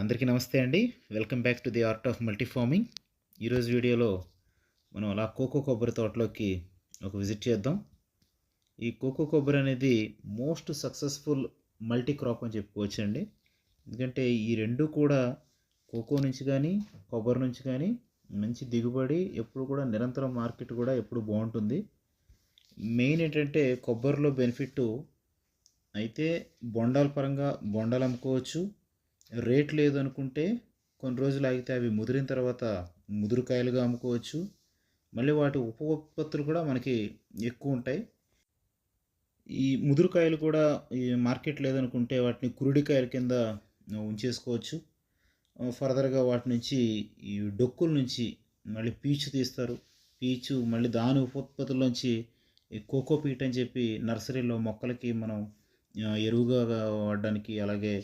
అందరికీ నమస్తే అండి. Welcome back to the art of multi farming. ఈరోజు వీడియోలో మనం అలా కోకో కొబ్బరి తోటలోకి ఒక విజిట్ చేద్దాం. ఈ కోకో కొబ్బరి అనేది మోస్ట్ సక్సెస్ఫుల్ మల్టీ క్రాప్ అని చెప్పుకోవచ్చండి. ఎందుకంటే ఈ రెండు కూడా కోకో నుంచి కానీ కొబ్బరి నుంచి కానీ మంచి దిగుబడి, ఎప్పుడు కూడా నిరంతరం మార్కెట్ కూడా ఎప్పుడు బాగుంటుంది. మెయిన్ ఏంటంటే కొబ్బరిలో బెనిఫిట్ అయితే బొండాల పరంగా బొండాలు అమ్ముకోవచ్చు. రేట్ లేదనుకుంటే కొన్ని రోజులు ఆగితే అవి ముదిరిన తర్వాత ముదురుకాయలుగా అమ్ముకోవచ్చు. మళ్ళీ వాటి ఉప ఉత్పత్తులు కూడా మనకి ఎక్కువ ఉంటాయి. ఈ ముదురుకాయలు కూడా ఈ మార్కెట్ లేదనుకుంటే వాటిని కురుడికాయల కింద ఉంచేసుకోవచ్చు. ఫర్దర్గా వాటి నుంచి ఈ డొక్కుల నుంచి మళ్ళీ పీచు తీస్తారు. పీచు మళ్ళీ దాని ఉప ఉత్పత్తుల్లోంచి ఈ కోకో పీట్ అని చెప్పి నర్సరీలో మొక్కలకి మనం ఎరువుగా వాడడానికి, అలాగే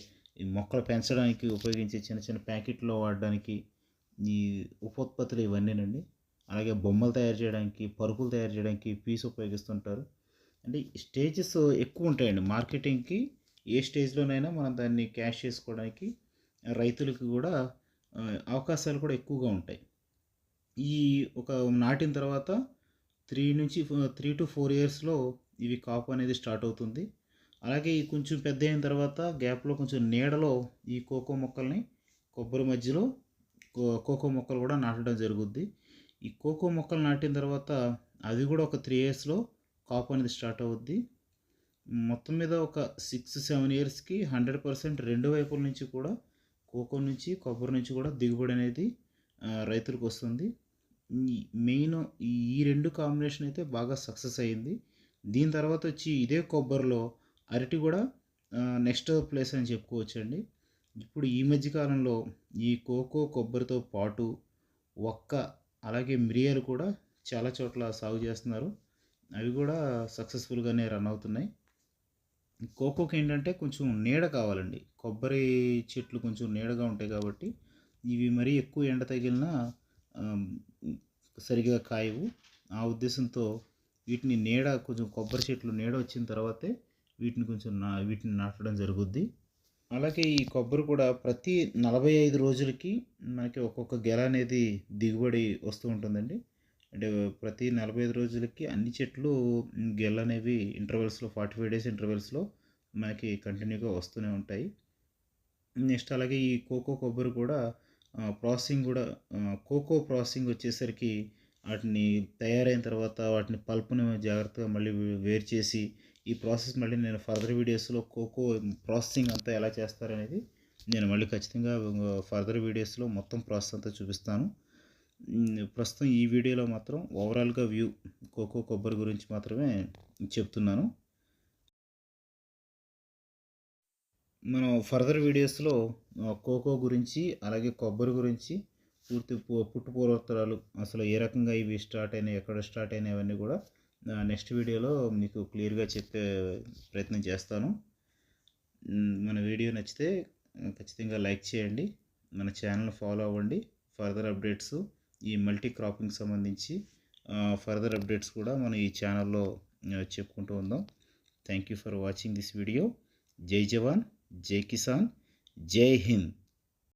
ఈ మొక్కలు పెంచడానికి ఉపయోగించే చిన్న చిన్న ప్యాకెట్లో వాడడానికి ఈ ఉపోత్పత్తులు ఇవన్నీనండి. అలాగే బొమ్మలు తయారు చేయడానికి, పరుపులు తయారు చేయడానికి పీస్ ఉపయోగిస్తుంటారు. అంటే స్టేజెస్ ఎక్కువ ఉంటాయండి మార్కెటింగ్కి. ఏ స్టేజ్లోనైనా మనం దాన్ని క్యాష్ చేసుకోవడానికి రైతులకు కూడా అవకాశాలు కూడా ఎక్కువగా ఉంటాయి. ఈ ఒక నాటిన తర్వాత 3 to 4 ఇయర్స్లో ఇవి కాపు అనేది స్టార్ట్ అవుతుంది. అలాగే ఈ కొంచెం పెద్ద అయిన తర్వాత గ్యాప్లో కొంచెం నీడలో ఈ కోకో మొక్కల్ని కొబ్బరి మధ్యలో కోకో మొక్కలు కూడా నాటడం జరుగుద్ది. ఈ కోకో మొక్కలు నాటిన తర్వాత అది కూడా ఒక 3 ఇయర్స్లో కాపు అనేది స్టార్ట్ అవుద్ది. మొత్తం మీద ఒక 6-7 ఇయర్స్కి 100% రెండు వైపుల నుంచి కూడా కోకో నుంచి కొబ్బరి నుంచి కూడా దిగుబడి అనేది రైతులకు వస్తుంది. మెయిన్ ఈ రెండు కాంబినేషన్ అయితే బాగా సక్సెస్ అయ్యింది. దీని తర్వాత వచ్చి ఇదే కొబ్బరిలో అరటి కూడా నెక్స్ట్ ప్లేస్ అని చెప్పుకోవచ్చండి. ఇప్పుడు ఈ మధ్య కాలంలో ఈ కోకో కొబ్బరితో పాటు ఒక్క అలాగే మిరియాలు కూడా చాలా చోట్ల సాగు చేస్తున్నారు. అవి కూడా సక్సెస్ఫుల్గానే రన్ అవుతున్నాయి. కోకోకి ఏంటంటే కొంచెం నీడ కావాలండి. కొబ్బరి చెట్లు కొంచెం నీడగా ఉంటాయి కాబట్టి ఇవి మరీ ఎక్కువ ఎండ తగిలినా సరిగా కాయవు. ఆ ఉద్దేశంతో వీటిని నీడ కొంచెం కొబ్బరి చెట్లు నీడ వచ్చిన తర్వాతే వీటిని నాటడం జరుగుద్ది. అలాగే ఈ కొబ్బరి కూడా ప్రతి 45 రోజులకి మనకి ఒక్కొక్క గెల అనేది దిగుబడి వస్తూ ఉంటుందండి. అంటే ప్రతి 45 రోజులకి అన్ని చెట్లు గెల అనేవి ఇంటర్వెల్స్లో 45 డేస్ ఇంటర్వెల్స్లో మనకి కంటిన్యూగా వస్తూనే ఉంటాయి. నెక్స్ట్ అలాగే ఈ కోకో కొబ్బరి కూడా ప్రాసెసింగ్ కూడా కోకో ప్రాసెసింగ్ వచ్చేసరికి వాటిని తయారైన తర్వాత వాటిని పల్పుని జాగ్రత్తగా మళ్ళీ వేరు చేసి ఈ ప్రాసెస్ మళ్ళీ నేను ఫర్దర్ వీడియోస్లో కోకో ప్రాసెసింగ్ అంతా ఎలా చేస్తారనేది నేను మళ్ళీ ఖచ్చితంగా ఫర్దర్ వీడియోస్లో మొత్తం ప్రాసెస్ అంతా చూపిస్తాను. ప్రస్తుతం ఈ వీడియోలో మాత్రం ఓవరాల్గా వ్యూ కోకో కొబ్బరి గురించి మాత్రమే చెప్తున్నాను. మనం ఫర్దర్ వీడియోస్లో కోకో గురించి అలాగే కొబ్బరి గురించి పూర్తి పుట్టుపూర్వోత్తరాలు, అసలు ఏ రకంగా ఇవి స్టార్ట్ అయినాయి, ఎక్కడ స్టార్ట్ అయినాయి, అవన్నీ కూడా నెక్స్ట్ వీడియోలో మీకు క్లియర్గా చెప్పే ప్రయత్నం చేస్తాను. మన వీడియో నచ్చితే ఖచ్చితంగా లైక్ చేయండి, మన ఛానల్ ఫాలో అవ్వండి. ఫర్దర్ అప్డేట్స్ ఈ మల్టీ క్రాపింగ్ సంబంధించి ఫర్దర్ అప్డేట్స్ కూడా మనం ఈ ఛానల్లో చెప్పుకుంటూ ఉందాం. Thank you for watching this video. జై జవాన్, జై కిసాన్, జై హింద్.